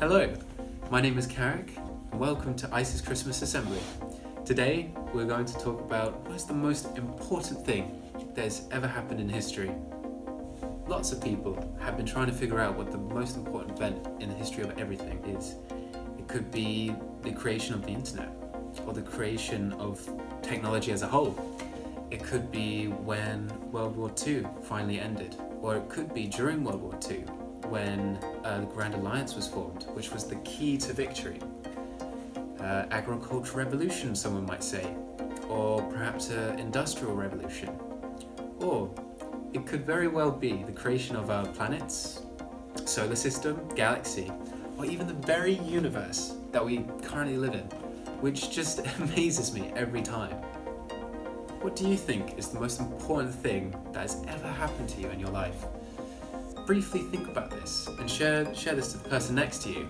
Hello, my name is Carrick, and welcome to ICE's Christmas Assembly. Today, we're going to talk about what is the most important thing that has ever happened in history. Lots of people have been trying to figure out what the most important event in the history of everything is. It could be the creation of the internet, or the creation of technology as a whole. It could be when World War II finally ended, or it could be during World War II, when the Grand Alliance was formed, which was the key to victory. Agricultural revolution, someone might say, or perhaps an industrial revolution. Or it could very well be the creation of our planets, solar system, galaxy, or even the very universe that we currently live in, which just amazes me every time. What do you think is the most important thing that has ever happened to you in your life? Briefly think about this and share this to the person next to you.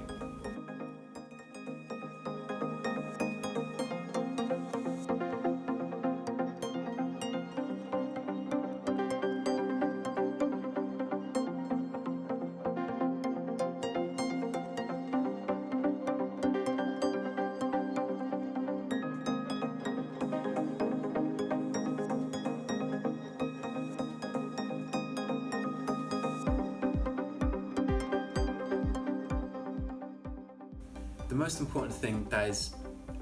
The most important thing that has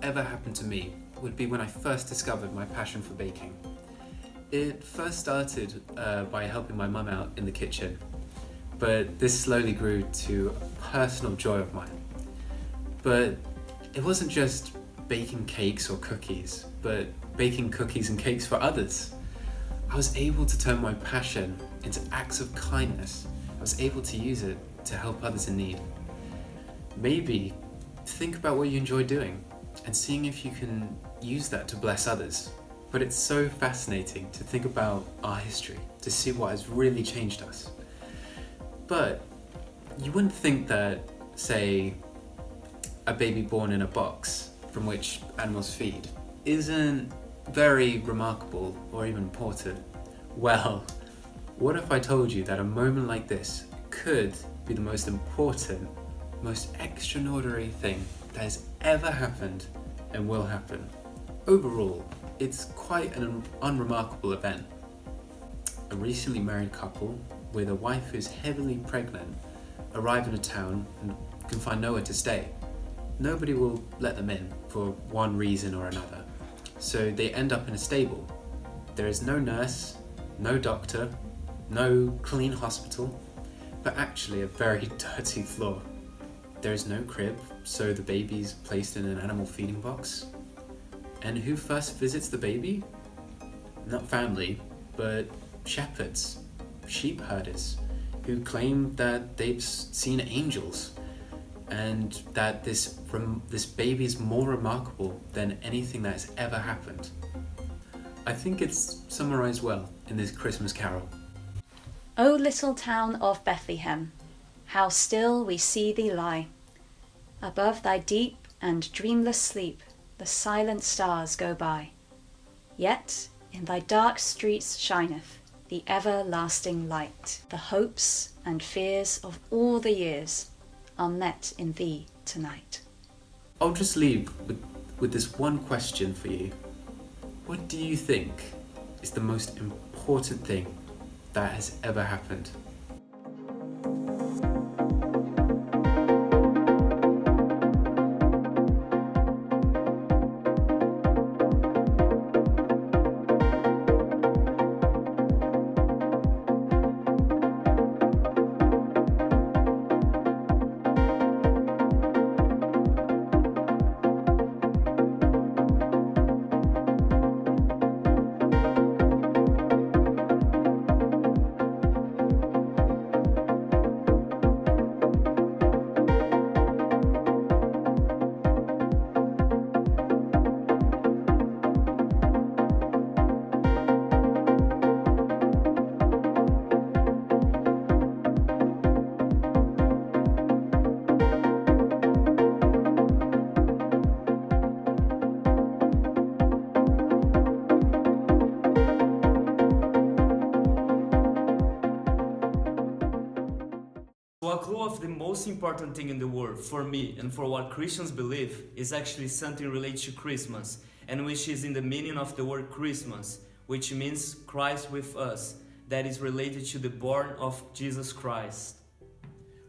ever happened to me would be when I first discovered my passion for baking. It first started by helping my mum out in the kitchen, but this slowly grew to a personal joy of mine. But it wasn't just baking cakes or cookies, but baking cookies and cakes for others. I was able to turn my passion into acts of kindness. I was able to use it to help others in need. Maybe think about what you enjoy doing and seeing if you can use that to bless others. But it's so fascinating to think about our history, to see what has really changed us. But you wouldn't think that, say, a baby born in a box from which animals feed isn't very remarkable or even important. Well, what if I told you that a moment like this could be the most important, most extraordinary thing that has ever happened and will happen? Overall, it's quite an unremarkable event. A recently married couple with a wife who's heavily pregnant arrive in a town and can find nowhere to stay. Nobody will let them in for one reason or another, so they end up in a stable. There is no nurse, no doctor, no clean hospital, but actually a very dirty floor. There is no crib, so the baby's placed in an animal feeding box. And who first visits the baby? Not family, but shepherds, sheep herders, who claim that they've seen angels and that this baby is more remarkable than anything that has ever happened. I think it's summarized well in this Christmas carol. O little town of Bethlehem, how still we see thee lie. Above thy deep and dreamless sleep, the silent stars go by. Yet in thy dark streets shineth the everlasting light. The hopes and fears of all the years are met in thee tonight. I'll just leave with this one question for you. What do you think is the most important thing that has ever happened? So a clue of the most important thing in the world for me and for what Christians believe is actually something related to Christmas, and which is in the meaning of the word Christmas, which means Christ with us, that is related to the born of Jesus Christ.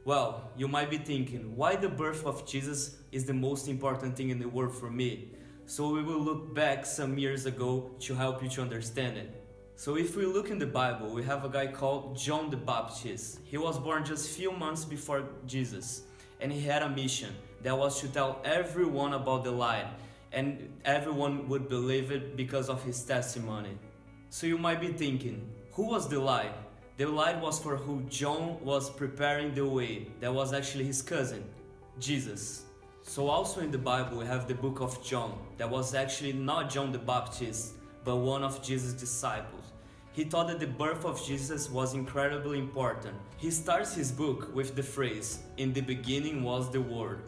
Well, you might be thinking, why the birth of Jesus is the most important thing in the world for me? So we will look back some years ago to help you to understand it. So if we look in the Bible, we have a guy called John the Baptist. He was born just few months before Jesus, and he had a mission that was to tell everyone about the light, and everyone would believe it because of his testimony. So you might be thinking, who was the light? The light was for who John was preparing the way. That was actually his cousin, Jesus. So also in the Bible we have the book of John, that was actually not John the Baptist, but one of Jesus' disciples. He thought that the birth of Jesus was incredibly important. He starts his book with the phrase, "In the beginning was the Word."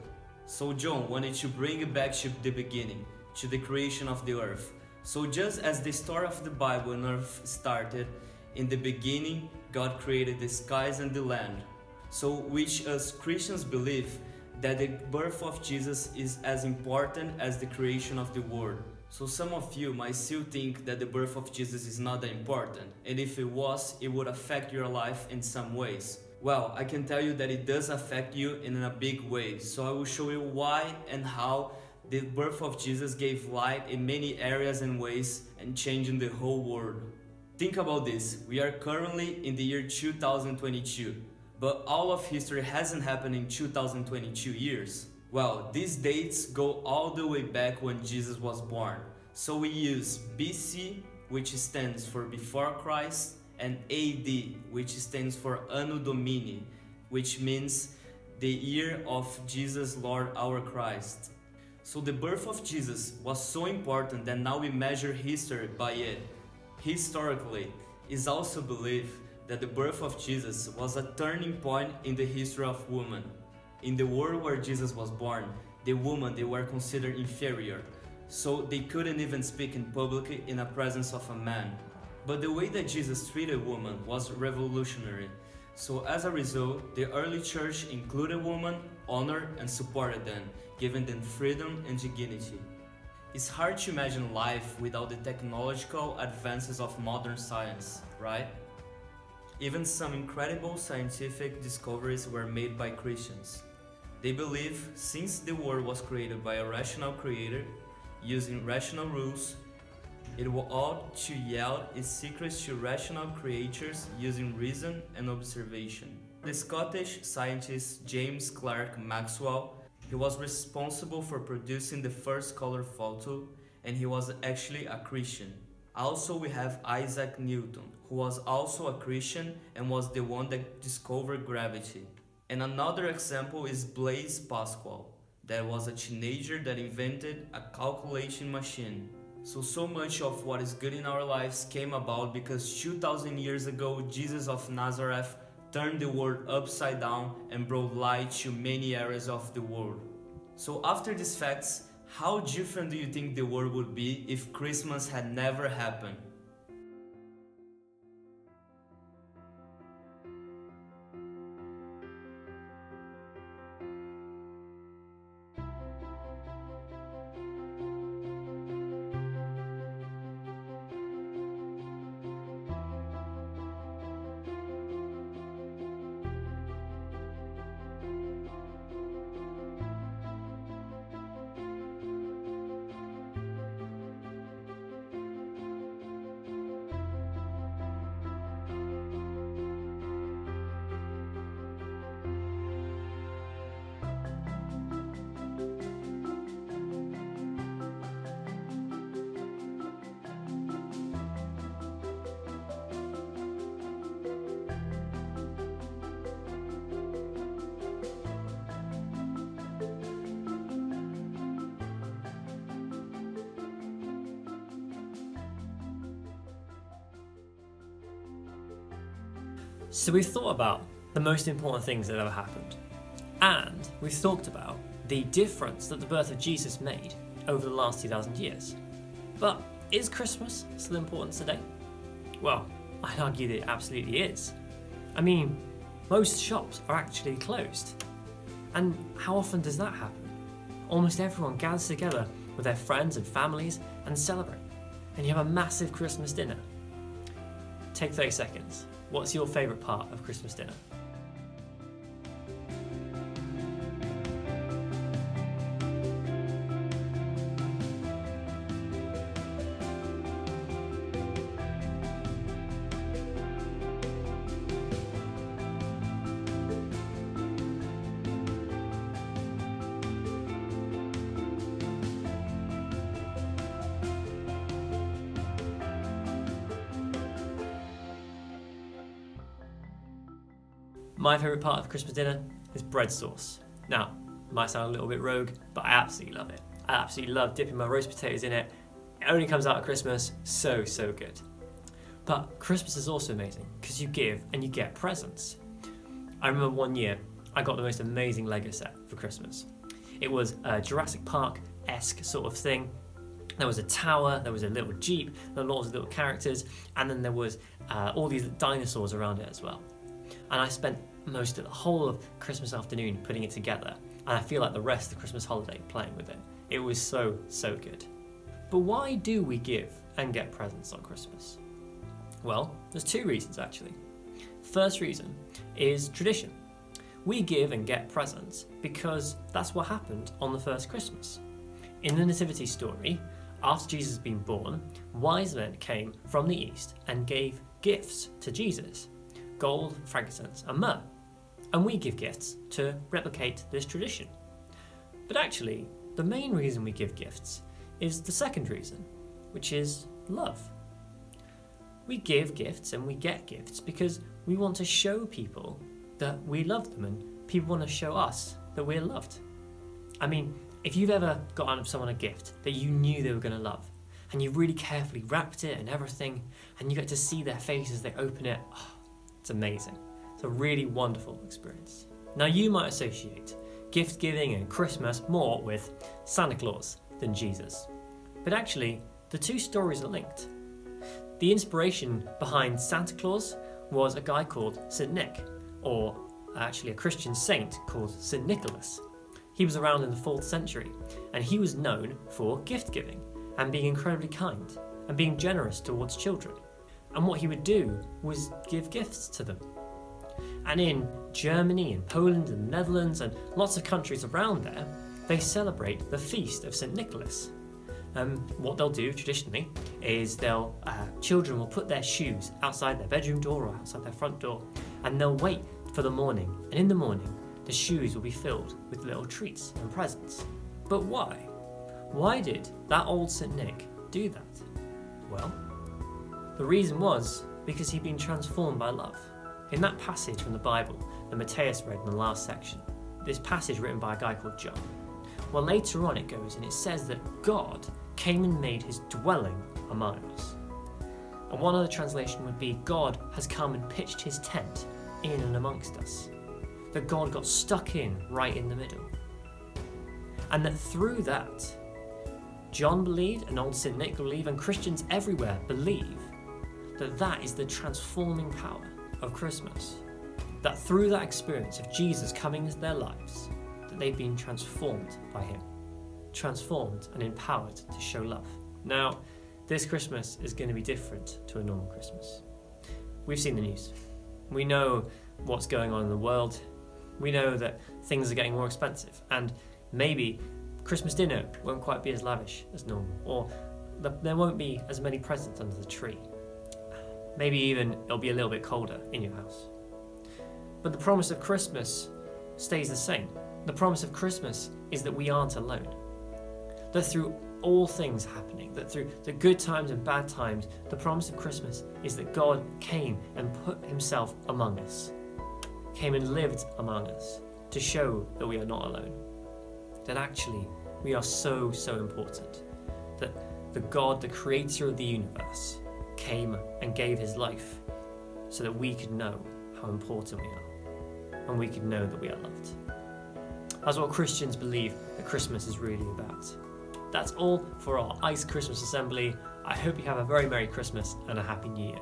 So John wanted to bring it back to the beginning, to the creation of the earth. So just as the story of the Bible and earth started, in the beginning God created the skies and the land. So which us Christians believe that the birth of Jesus is as important as the creation of the world. So some of you might still think that the birth of Jesus is not that important, and if it was, it would affect your life in some ways. Well, I can tell you that it does affect you in a big way, so I will show you why and how the birth of Jesus gave light in many areas and ways and changing the whole world. Think about this, we are currently in the year 2022, but all of history hasn't happened in 2022 years. Well, these dates go all the way back when Jesus was born. So we use BC, which stands for before Christ, and AD, which stands for Anno Domini, which means the year of Jesus Lord our Christ. So the birth of Jesus was so important that now we measure history by it. Historically, it's also believed that the birth of Jesus was a turning point in the history of women. In the world where Jesus was born, the women, they were considered inferior, so they couldn't even speak in public in the presence of a man. But the way that Jesus treated women was revolutionary. So as a result, the early church included women, honored and supported them, giving them freedom and dignity. It's hard to imagine life without the technological advances of modern science, right? Even some incredible scientific discoveries were made by Christians. They believe since the world was created by a rational creator, using rational rules, it ought to yield its secrets to rational creatures using reason and observation. The Scottish scientist James Clerk Maxwell, he was responsible for producing the first color photo, and he was actually a Christian. Also we have Isaac Newton, who was also a Christian and was the one that discovered gravity. And another example is Blaise Pascal, that was a teenager that invented a calculation machine. So much of what is good in our lives came about because 2000 years ago Jesus of Nazareth turned the world upside down and brought light to many areas of the world. So after these facts, how different do you think the world would be if Christmas had never happened? So we've thought about the most important things that ever happened, and we've talked about the difference that the birth of Jesus made over the last 2,000 years. But is Christmas still important today? Well, I'd argue that it absolutely is. I mean, Most shops are actually closed. And how often does that happen? Almost everyone gathers together with their friends and families and celebrate. And you have a massive Christmas dinner. Take 30 seconds. What's your favourite part of Christmas dinner? My favourite part of Christmas dinner is bread sauce. Now, it might sound a little bit rogue, but I absolutely love it. I absolutely love dipping my roast potatoes in it. It only comes out at Christmas, so good. But Christmas is also amazing because you give and you get presents. I remember one year I got the most amazing Lego set for Christmas. It was a Jurassic Park-esque sort of thing. There was a tower, there was a little jeep, there were lots of little characters, and then there was all these dinosaurs around it as well. And I spent most of the whole of Christmas afternoon putting it together, and I feel like the rest of the Christmas holiday playing with it. It was so good. But why do we give and get presents on Christmas? Well, there's two reasons actually. First reason is tradition. We give and get presents because that's what happened on the first Christmas. In the Nativity story, after Jesus had been born, wise men came from the east and gave gifts to Jesus: gold, frankincense, and myrrh. And we give gifts to replicate this tradition. But actually, the main reason we give gifts is the second reason, which is love. We give gifts and we get gifts because we want to show people that we love them, and people want to show us that we're loved. I mean, if you've ever gotten someone a gift that you knew they were going to love, and you've really carefully wrapped it and everything, and you get to see their face as they open it, it's amazing. It's a really wonderful experience. Now, you might associate gift giving and Christmas more with Santa Claus than Jesus. But actually, the two stories are linked. The inspiration behind Santa Claus was a guy called St. Nick, or actually a Christian saint called St. Nicholas. He was around in the 4th century, and he was known for gift giving and being incredibly kind and being generous towards children. And what he would do was give gifts to them. And in Germany and Poland and the Netherlands and lots of countries around there, they celebrate the feast of St. Nicholas. What they'll do traditionally is children will put their shoes outside their bedroom door or outside their front door, and they'll wait for the morning. And in the morning, the shoes will be filled with little treats and presents. But why? Why did that old St. Nick do that? Well, the reason was because he'd been transformed by love. In that passage from the Bible that Matthias read in the last section, this passage written by a guy called John, well, later on it goes and it says that God came and made his dwelling among us. And one other translation would be God has come and pitched his tent in and amongst us. That God got stuck in right in the middle. And that through that, John believed, and old St. Nick believed, and Christians everywhere believe that that is the transforming power of Christmas. That through that experience of Jesus coming into their lives, that they've been transformed by him. Transformed and empowered to show love. Now, this Christmas is going to be different to a normal Christmas. We've seen the news. We know what's going on in the world. We know that things are getting more expensive, and maybe Christmas dinner won't quite be as lavish as normal, or there won't be as many presents under the tree. Maybe even it'll be a little bit colder in your house. But the promise of Christmas stays the same. The promise of Christmas is that we aren't alone. That through all things happening, that through the good times and bad times, the promise of Christmas is that God came and put himself among us, came and lived among us to show that we are not alone. That actually we are so important. That the God, the creator of the universe, came and gave his life so that we could know how important we are and we could know that we are loved. That's what Christians believe that Christmas is really about. That's all for our ICE Christmas Assembly. I hope you have a very Merry Christmas and a Happy New Year.